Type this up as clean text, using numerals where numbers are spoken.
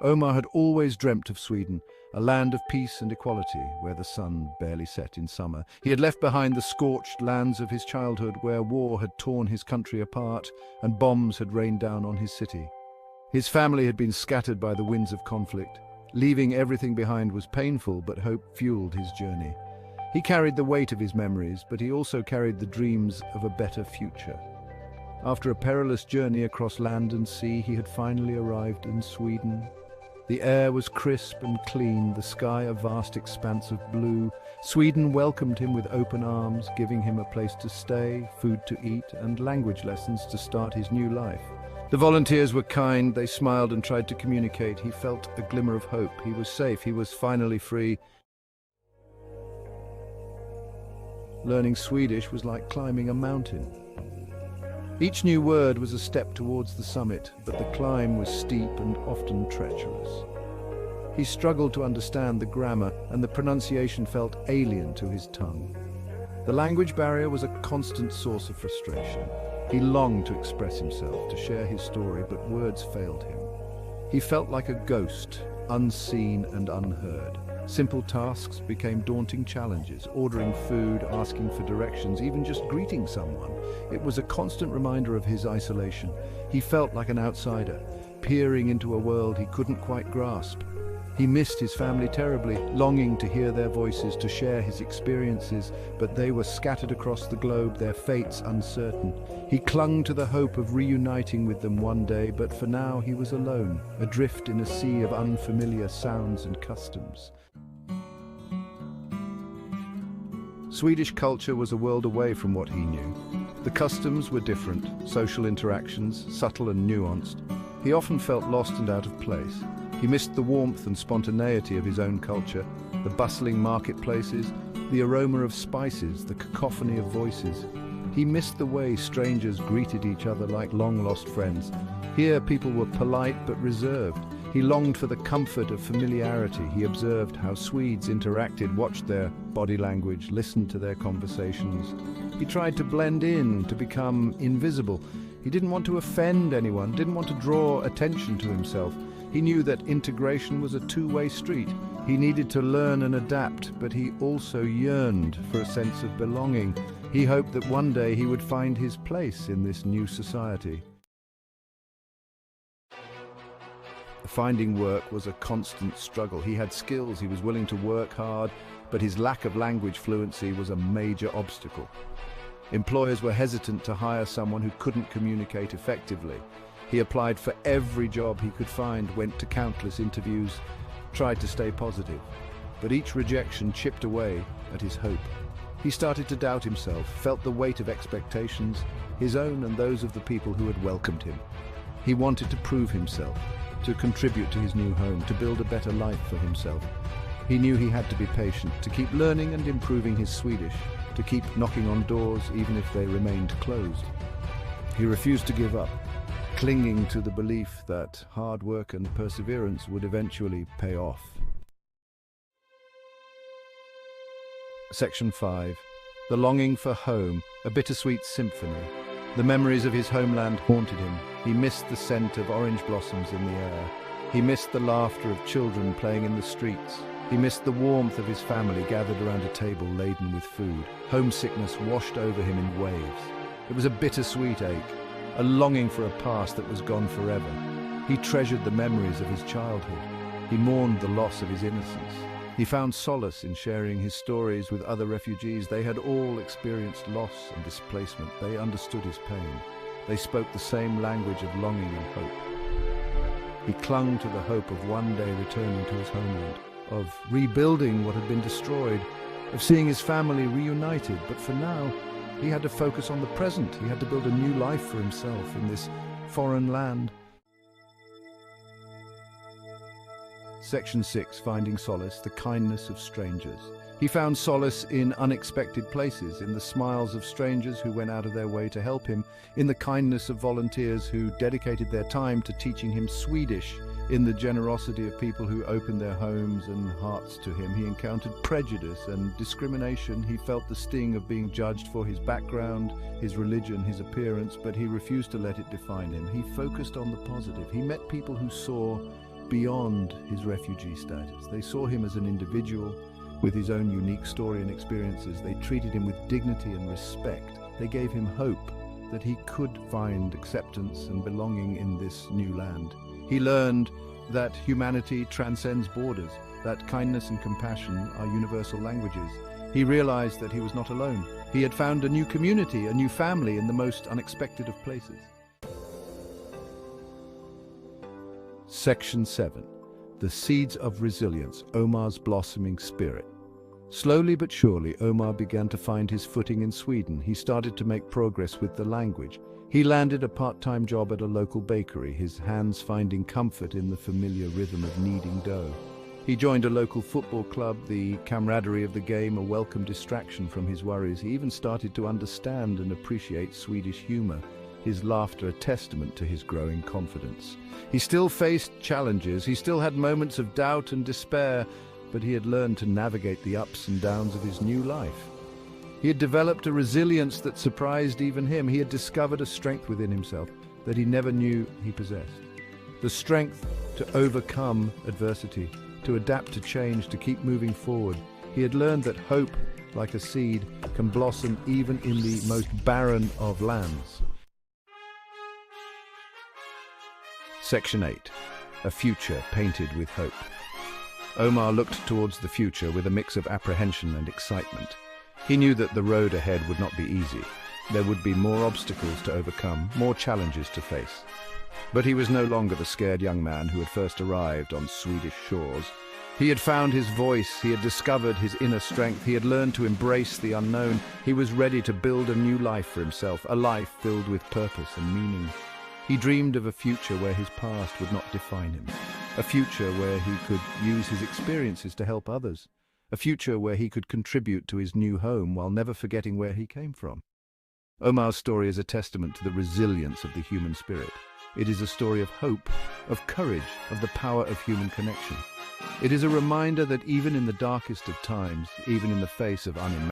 Omar had always dreamt of Sweden, a land of peace and equality, where the sun barely set in summer. He had left behind the scorched lands of his childhood, where war had torn his country apart and bombs had rained down on his city. His family had been scattered by the winds of conflict. Leaving everything behind was painful, but hope fueled his journey. He carried the weight of his memories, but he also carried the dreams of a better future. After a perilous journey across land and sea, he had finally arrived in Sweden. The air was crisp and clean, the sky a vast expanse of blue. Sweden welcomed him with open arms, giving him a place to stay, food to eat, and language lessons to start his new life. The volunteers were kind, they smiled and tried to communicate. He felt a glimmer of hope. He was safe, he was finally free. Learning Swedish was like climbing a mountain. Each new word was a step towards the summit, but the climb was steep and often treacherous. He struggled to understand the grammar, and the pronunciation felt alien to his tongue. The language barrier was a constant source of frustration. He longed to express himself, to share his story, but words failed him. He felt like a ghost, unseen and unheard. Simple tasks became daunting challenges, ordering food, asking for directions, even just greeting someone. It was a constant reminder of his isolation. He felt like an outsider, peering into a world he couldn't quite grasp. He missed his family terribly, longing to hear their voices, to share his experiences, but they were scattered across the globe, their fates uncertain. He clung to the hope of reuniting with them one day, but for now he was alone, adrift in a sea of unfamiliar sounds and customs. Swedish culture was a world away from what he knew. The customs were different, social interactions, subtle and nuanced. He often felt lost and out of place. He missed the warmth and spontaneity of his own culture, the bustling marketplaces, the aroma of spices, the cacophony of voices. He missed the way strangers greeted each other like long-lost friends. Here people were polite but reserved. He longed for the comfort of familiarity. He observed how Swedes interacted, watched their body language, listened to their conversations. He tried to blend in, to become invisible. He didn't want to offend anyone, didn't want to draw attention to himself. He knew that integration was a two-way street. He needed to learn and adapt, but he also yearned for a sense of belonging. He hoped that one day he would find his place in this new society. Finding work was a constant struggle. He had skills, he was willing to work hard, but his lack of language fluency was a major obstacle. Employers were hesitant to hire someone who couldn't communicate effectively. He applied for every job he could find, went to countless interviews, tried to stay positive. But each rejection chipped away at his hope. He started to doubt himself, felt the weight of expectations, his own and those of the people who had welcomed him. He wanted to prove himself, to contribute to his new home, to build a better life for himself. He knew he had to be patient, to keep learning and improving his Swedish, to keep knocking on doors even if they remained closed. He refused to give up, clinging to the belief that hard work and perseverance would eventually pay off. Section 5. The longing for home, a bittersweet symphony. The memories of his homeland haunted him. He missed the scent of orange blossoms in the air. He missed the laughter of children playing in the streets. He missed the warmth of his family gathered around a table laden with food. Homesickness washed over him in waves. It was a bittersweet ache, a longing for a past that was gone forever. He treasured the memories of his childhood. He mourned the loss of his innocence. He found solace in sharing his stories with other refugees. They had all experienced loss and displacement. They understood his pain. They spoke the same language of longing and hope. He clung to the hope of one day returning to his homeland, of rebuilding what had been destroyed, of seeing his family reunited. But for now, he had to focus on the present. He had to build a new life for himself in this foreign land. Section 6. Finding solace, the kindness of strangers. He found solace in unexpected places, in the smiles of strangers who went out of their way to help him, in the kindness of volunteers who dedicated their time to teaching him Swedish, in the generosity of people who opened their homes and hearts to him. He encountered prejudice and discrimination. He felt the sting of being judged for his background, his religion, his appearance, but he refused to let it define him. He focused on the positive. He met people who saw beyond his refugee status. They saw him as an individual with his own unique story and experiences. They treated him with dignity and respect. They gave him hope that he could find acceptance and belonging in this new land. He learned that humanity transcends borders, that kindness and compassion are universal languages. He realized that he was not alone. He had found a new community, a new family in the most unexpected of places. Section 7. The Seeds of Resilience, Omar's Blossoming Spirit. Slowly but surely, Omar began to find his footing in Sweden. He started to make progress with the language. He landed a part-time job at a local bakery, his hands finding comfort in the familiar rhythm of kneading dough. He joined a local football club, the camaraderie of the game a welcome distraction from his worries. He even started to understand and appreciate Swedish humor, his laughter a testament to his growing confidence. He still faced challenges, he still had moments of doubt and despair, but he had learned to navigate the ups and downs of his new life. He had developed a resilience that surprised even him. He had discovered a strength within himself that he never knew he possessed. The strength to overcome adversity, to adapt to change, to keep moving forward. He had learned that hope, like a seed, can blossom even in the most barren of lands. Section 8. A Future Painted with Hope. Omar looked towards the future with a mix of apprehension and excitement. He knew that the road ahead would not be easy. There would be more obstacles to overcome, more challenges to face. But he was no longer the scared young man who had first arrived on Swedish shores. He had found his voice, he had discovered his inner strength, he had learned to embrace the unknown. He was ready to build a new life for himself, a life filled with purpose and meaning. He dreamed of a future where his past would not define him, a future where he could use his experiences to help others, a future where he could contribute to his new home while never forgetting where he came from. Omar's story is a testament to the resilience of the human spirit. It is a story of hope, of courage, of the power of human connection. It is a reminder that even in the darkest of times, even in the face of unimaginable